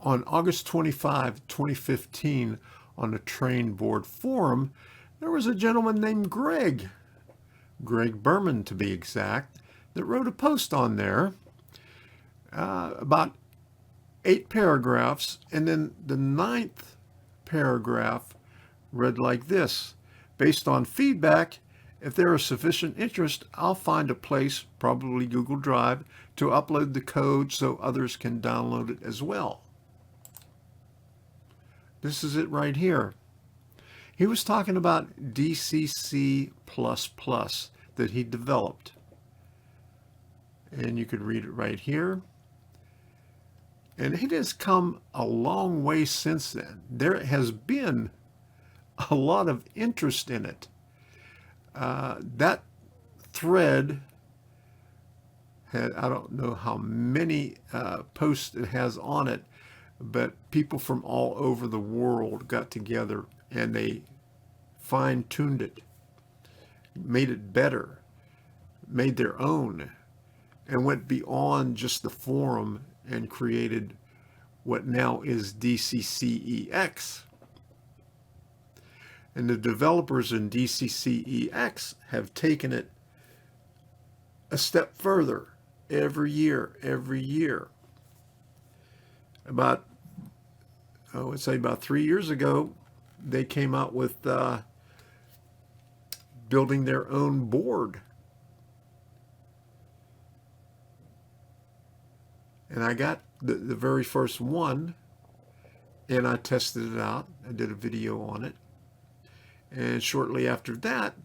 On August 25, 2015, on the Train Board forum, there was a gentleman named Greg Berman to be exact, that wrote a post on there about 8 paragraphs, and then the 9th paragraph read like this: based on feedback, if there is sufficient interest, I'll find a place, probably Google Drive, to upload the code so others can download it as well. This is it right here. He was talking about DCC++ that he developed. And you could read it right here. And it has come a long way since then. There has been a lot of interest in it. That thread had, I don't know how many posts it has on it, but people from all over the world got together and they fine-tuned it, made it better, made their own, and went beyond just the forum and created what now is DCC-EX. And the developers in DCC-EX have taken it a step further every year. About, I would say about 3 years ago, they came out with building their own board. And I got the very first one, and I tested it out. I did a video on it. And shortly after that,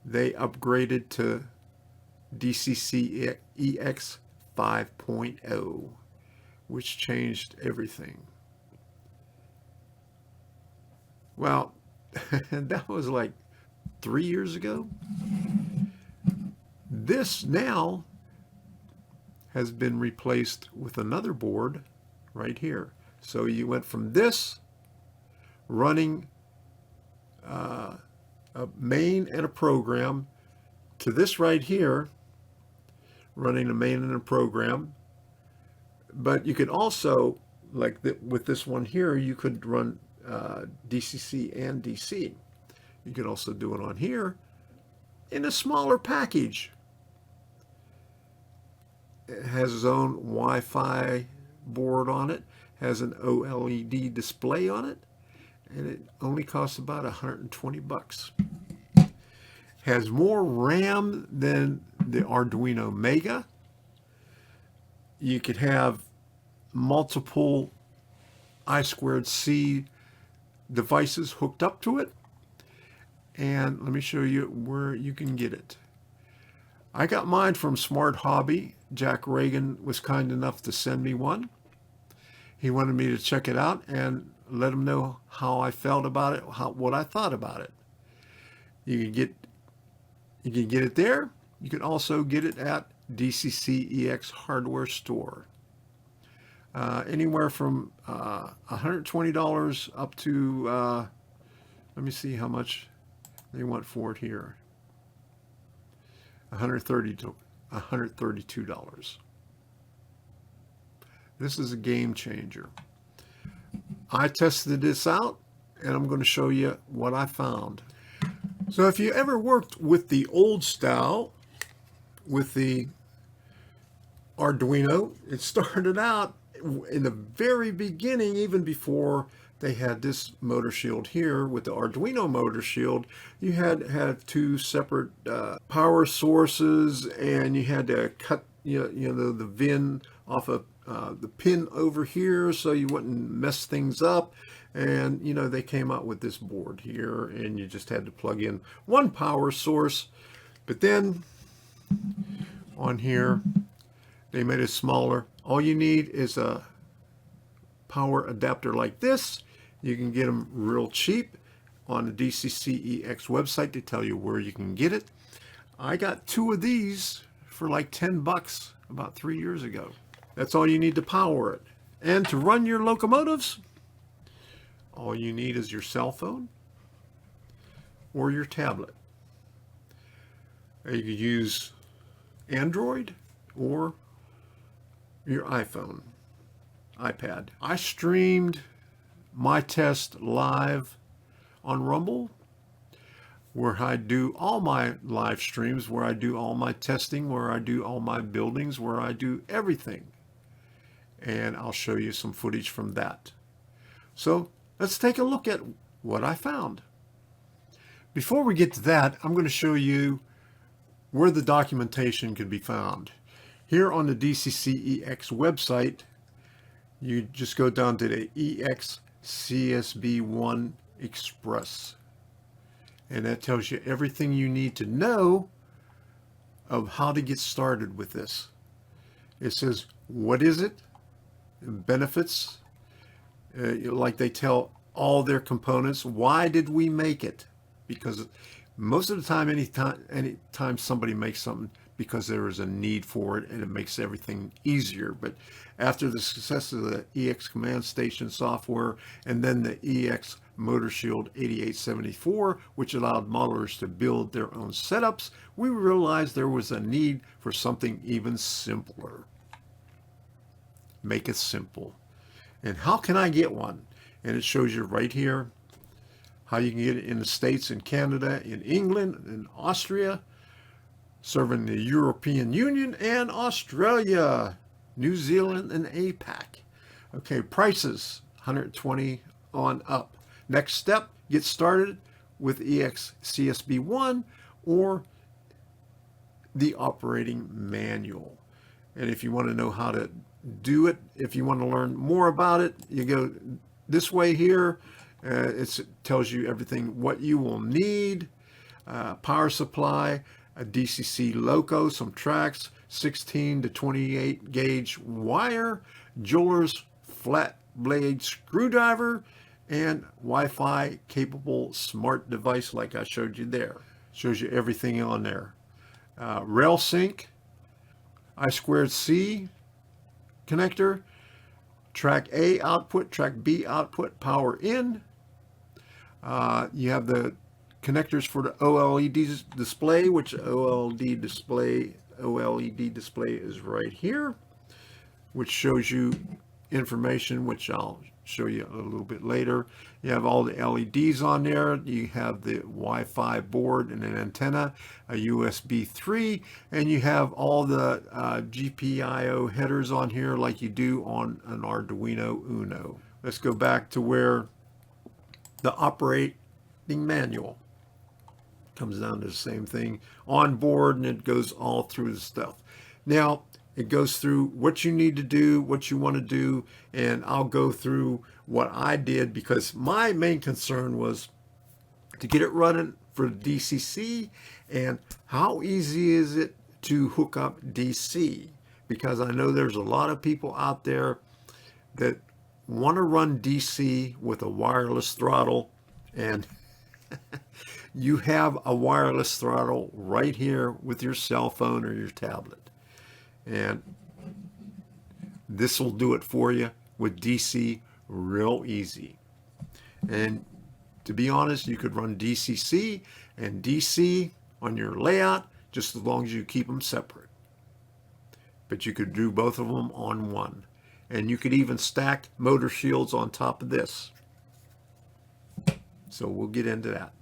they upgraded to DCC-EX 5.0, which changed everything. Well, that was like 3 years ago. This now has been replaced with another board right here. So you went from this running a main and a program to this right here running a main and a program. But you could also, like with this one here, you could run DCC and DC. You could also do it on here in a smaller package. It has its own Wi-Fi board on it, has an OLED display on it, and it only costs about $120. Has more RAM than the Arduino Mega. You could have multiple I2C devices hooked up to it. And let me show you where you can get it. I got mine from Smart Hobby. Jack Reagan was kind enough to send me one. He wanted me to check it out and let him know how I felt about it, what I thought about it. You can get it there. You can also get it at DCC-EX hardware store. Anywhere from $120 up to, let me see how much they want for it here. $132. This is a game changer. I tested this out, and I'm going to show you what I found. So if you ever worked with the old style, with the Arduino, it started out in the very beginning, even before they had this motor shield here with the Arduino motor shield. You had two separate power sources, and you had to cut the VIN off of the pin over here so you wouldn't mess things up. And they came out with this board here, and you just had to plug in one power source. But then on here they made it smaller. All you need is a power adapter like this. You can get them real cheap on the DCC-EX website. They tell you where you can get it. I got 2 of these for like $10 about 3 years ago. That's all you need to power it. And to run your locomotives, all you need is your cell phone or your tablet. You could use Android or your iPhone. iPad. I streamed my test live on Rumble, where I do all my live streams, where I do all my testing, where I do all my buildings, where I do everything. And I'll show you some footage from that. So let's take a look at what I found. Before we get to that, I'm going to show you where the documentation can be found. Here on the DCC-EX website, you just go down to the EX-CSB1 Express. And that tells you everything you need to know of how to get started with this. It says, what is it? Benefits. Like they tell all their components. Why did we make it? Because most of the time, anytime somebody makes something, because there is a need for it and it makes everything easier. But after the success of the EX Command Station software and then the EX Motor Shield 8874, which allowed modelers to build their own setups, we realized there was a need for something even simpler. Make it simple. And how can I get one? And it shows you right here how you can get it in the States, in Canada, in England, in Austria, serving the European Union and Australia, New Zealand, and APAC. Okay, prices, $120 on up. Next step, get started with EX-CSB1 or the operating manual. And if you want to know how to do it, if you want to learn more about it, you go this way here. It tells you everything, what you will need, power supply, a DCC loco, some tracks, 16 to 28 gauge wire, jeweler's flat blade screwdriver, and Wi-Fi capable smart device like I showed you there. Shows you everything on there. Rail sync, I2C connector, track A output, track B output, power in. You have the connectors for the OLED display, which OLED display is right here, which shows you information, which I'll show you a little bit later. You have all the LEDs on there. You have the Wi-Fi board and an antenna, a USB 3, and you have all the GPIO headers on here like you do on an Arduino Uno. Let's go back to where the operating manual comes down to the same thing on board, and it goes all through the stuff. Now it goes through what you need to do, what you want to do, and I'll go through what I did because my main concern was to get it running for DCC, and how easy is it to hook up DC, because I know there's a lot of people out there that want to run DC with a wireless throttle, and you have a wireless throttle right here with your cell phone or your tablet, and this will do it for you with DC real easy. And to be honest, you could run DCC and DC on your layout just as long as you keep them separate, but you could do both of them on one. And you could even stack motor shields on top of this. So we'll get into that.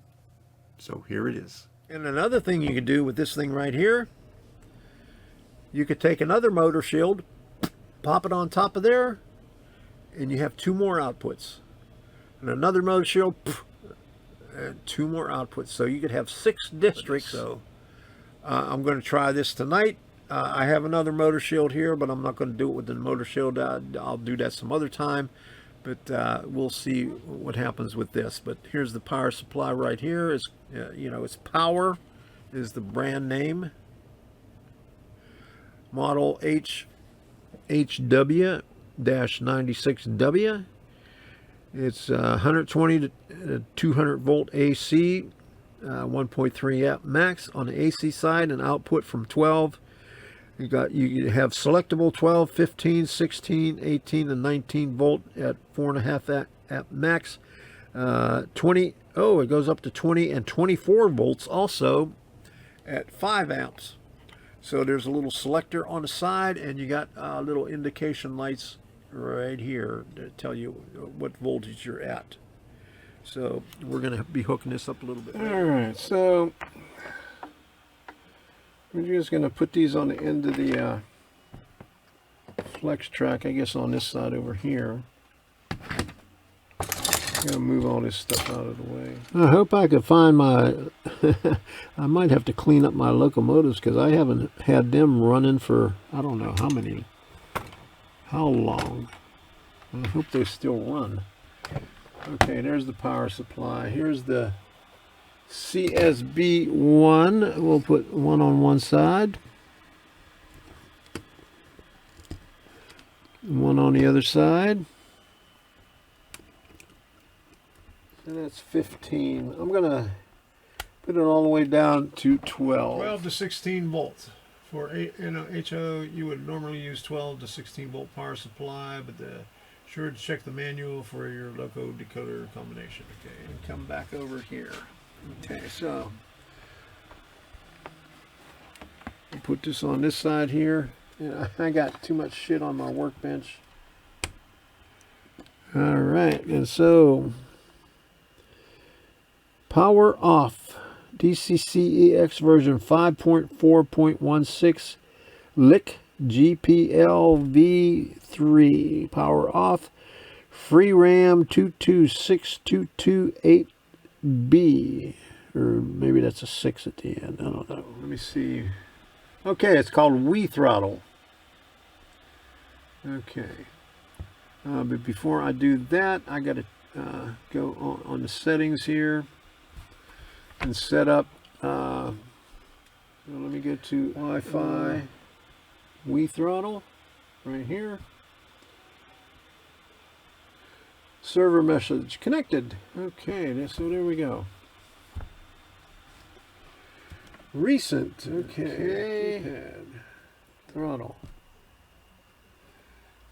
So here it is. And another thing you could do with this thing right here, you could take another motor shield, pop it on top of there, and you have two more outputs. And another motor shield, and two more outputs. So you could have 6 districts. So I'm going to try this tonight. I have another motor shield here, but I'm not going to do it with the motor shield. I'll do that some other time, but we'll see what happens with this. But here's the power supply right here. Is it's Power is the brand name. Model HW-96W. It's 120 to 200 volt AC, 1.3 amp max on the AC side, and output from 12. You have selectable 12, 15, 16, 18, and 19 volt at 4.5 amp max. 20. Oh, it goes up to 20 and 24 volts also at 5 amps. So there's a little selector on the side, and you got little indication lights right here to tell you what voltage you're at. So we're going to be hooking this up a little bit later. All right, so we're just going to put these on the end of the flex track, I guess on this side over here. I'm going to move all this stuff out of the way. I hope I could find my... I might have to clean up my locomotives because I haven't had them running for, I don't know how long. I hope they still run. Okay, there's the power supply. Here's the CSB1. We'll put one on one side. One on the other side. And that's 15. I'm going to put it all the way down to 12. 12 to 16 volts. For HO, you would normally use 12 to 16 volt power supply, but sure to check the manual for your loco decoder combination. Okay, and come back over here. Okay, so I'll put this on this side here. I got too much shit on my workbench. All right, and so power off. DCC-EX version 5.4.16 LIC GPLv3. Power off. Free RAM 226228B. Or maybe that's a 6 at the end. I don't know. Let me see. Okay, it's called Wii Throttle. Okay. But before I do that, I got to go on the settings here and set up. Let me go to Wi-Fi. Wii Throttle right here. Server message connected. Okay, so there we go. Recent. Okay. Throttle.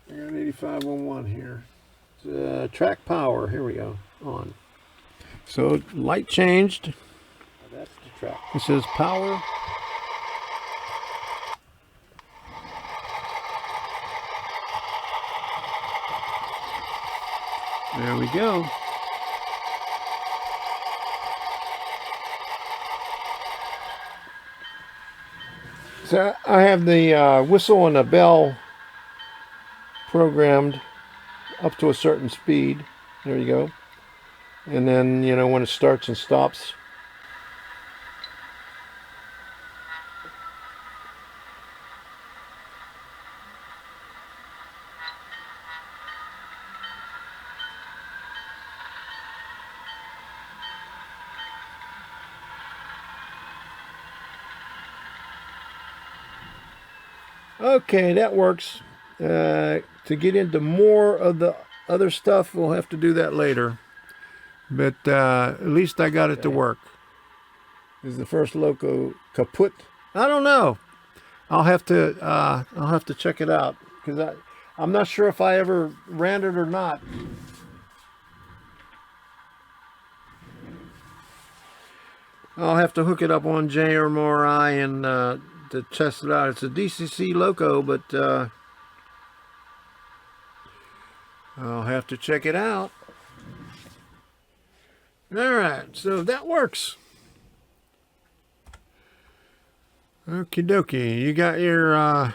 I got an 8511 here. Track power. Here we go. On. So light changed. That's the track. It says power. There we go. So I have the whistle and the bell programmed up to a certain speed. There you go. And then, you know, when it starts and stops. Okay, that works. To get into more of the other stuff, we'll have to do that later. But at least I got it to work. Is the first loco kaput? I don't know. I'll have to check it out because I'm not sure if I ever ran it or not. I'll have to hook it up on JMRI and to test it out. It's a DCC loco, but I'll have to check it out. Alright, so that works. Okie dokie, you got your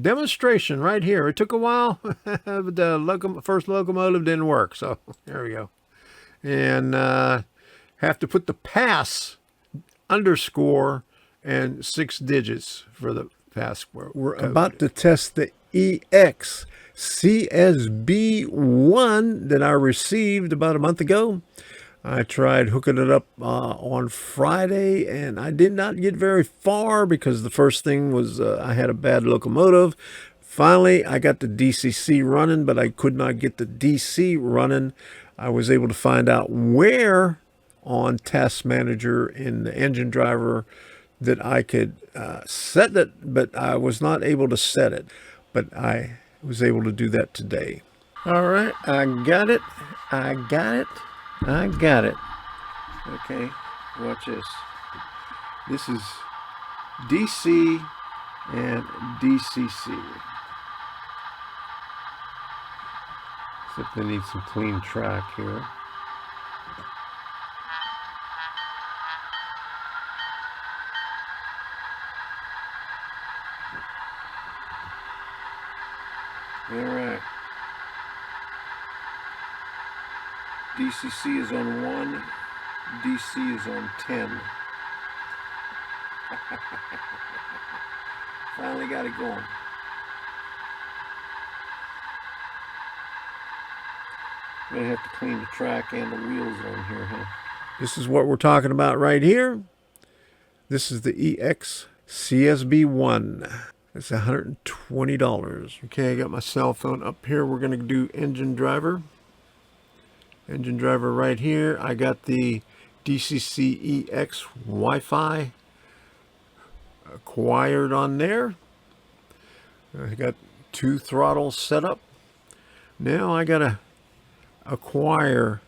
demonstration right here. It took a while, but the first locomotive didn't work, so there we go. And have to put the pass underscore and 6 digits for the password. We're about to test the EX-CSB1 that I received about a month ago. I tried hooking it up on Friday, and I did not get very far because the first thing was I had a bad locomotive. Finally, I got the DCC running, but I could not get the DC running. I was able to find out where on Task Manager in the engine driver that I could set it, but I was not able to set it. But I was able to do that today. All right, I got it. I got it. I got it. Okay, watch this. This is DC and DCC. Except they need some clean track here. Alright. DCC is on 1, DC is on 10. Finally got it going. I'm gonna have to clean the track and the wheels on here, huh? This is what we're talking about right here. This is the EX-CSB1. It's $120. Okay, I got my cell phone up here. We're gonna do engine driver. Engine driver right here. I got the DCC-EX Wi-Fi acquired on there. I got 2 throttles set up. Now I gotta acquire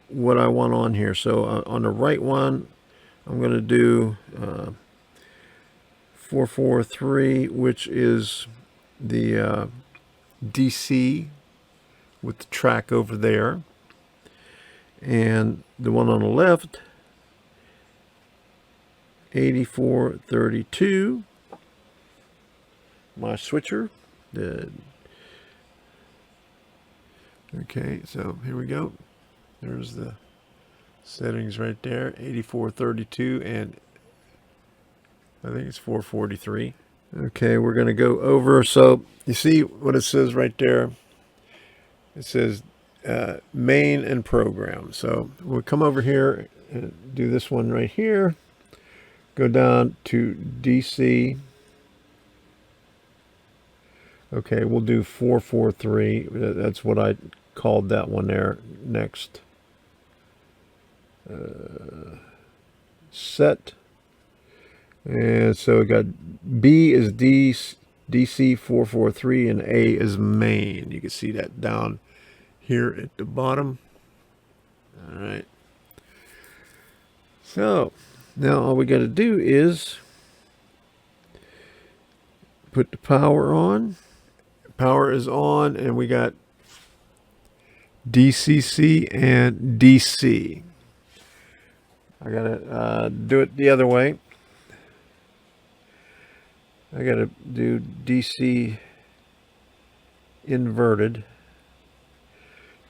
what I want on here. So on the right one, I'm gonna do 443, which is the DC with the track over there. And the one on the left, 8432, my switcher. Okay, so here we go. There's the settings right there, 8432, and I think it's 443. Okay, we're going to go over. So you see what it says right there? It says main and program. So we'll come over here and do this one right here. Go down to DC. Okay, we'll do 443. That's what I called that one there. Next. Set. And so we got B is DC 443 and A is main. You can see that down here at the bottom. All right. So now all we got to do is put the power on. Power is on, and we got DCC and DC. I gotta do it the other way. I gotta do DC inverted.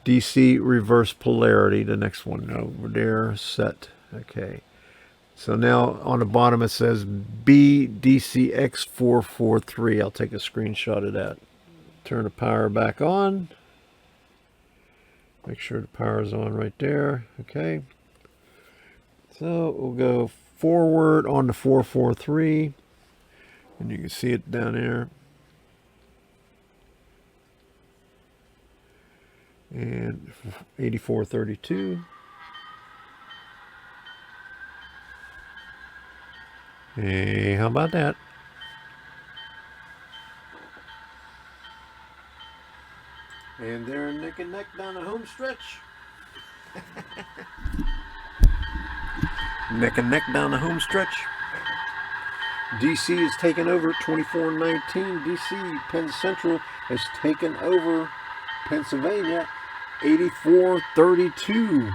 DC reverse polarity, the next one over there, set. Okay. So now on the bottom it says BDCX443. I'll take a screenshot of that. Turn the power back on. Make sure the power is on right there. Okay. So we'll go forward on the 443. And you can see it down there. And 8432. Hey, how about that? And they're neck and neck down the home stretch. Neck and neck down the home stretch. DC is taken over 2419. DC Penn Central has taken over Pennsylvania 8432.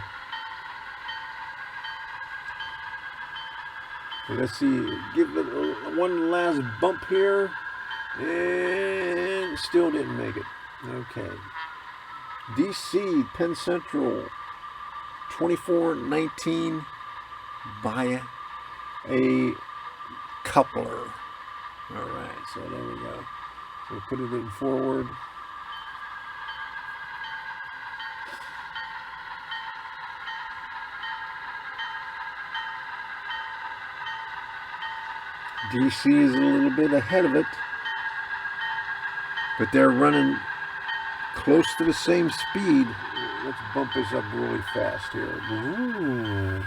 So let's see, give it one last bump here, and still didn't make it. Okay. DC Penn Central 2419 via a coupler. All right, so there we go. So put it in forward. DC is a little bit ahead of it, but they're running close to the same speed. Let's bump this up really fast here. Ooh.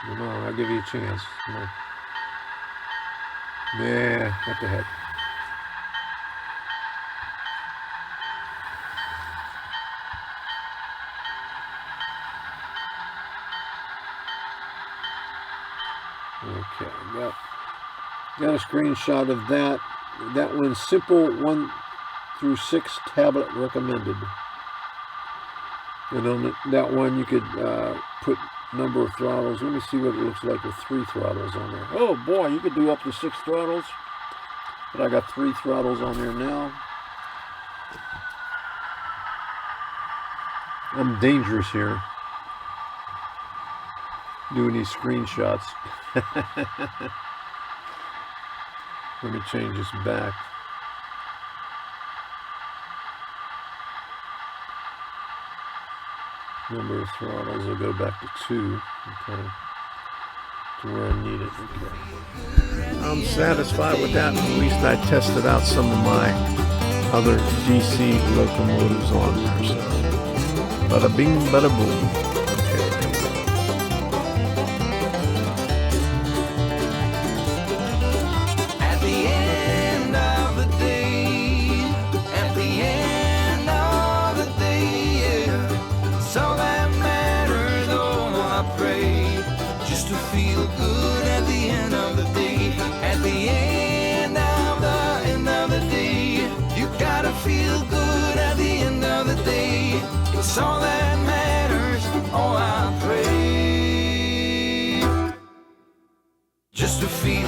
Come on, I'll give you a chance. Come on. Yeah, what the heck. Okay, got a screenshot of that. That one's simple 1 through 6 tablet recommended. And on that one you could put number of throttles. Let me see what it looks like with 3 throttles on there. Oh boy, you could do up to 6 throttles. But I got 3 throttles on there now. I'm dangerous here doing these screenshots. Let me change this back. Number of throttles will go back to 2. Okay. To where I need it. Okay. I'm satisfied with that. At least I tested out some of my other DC locomotives on there. So, bada bing, bada boom. It's all that matters, oh I pray, just to feel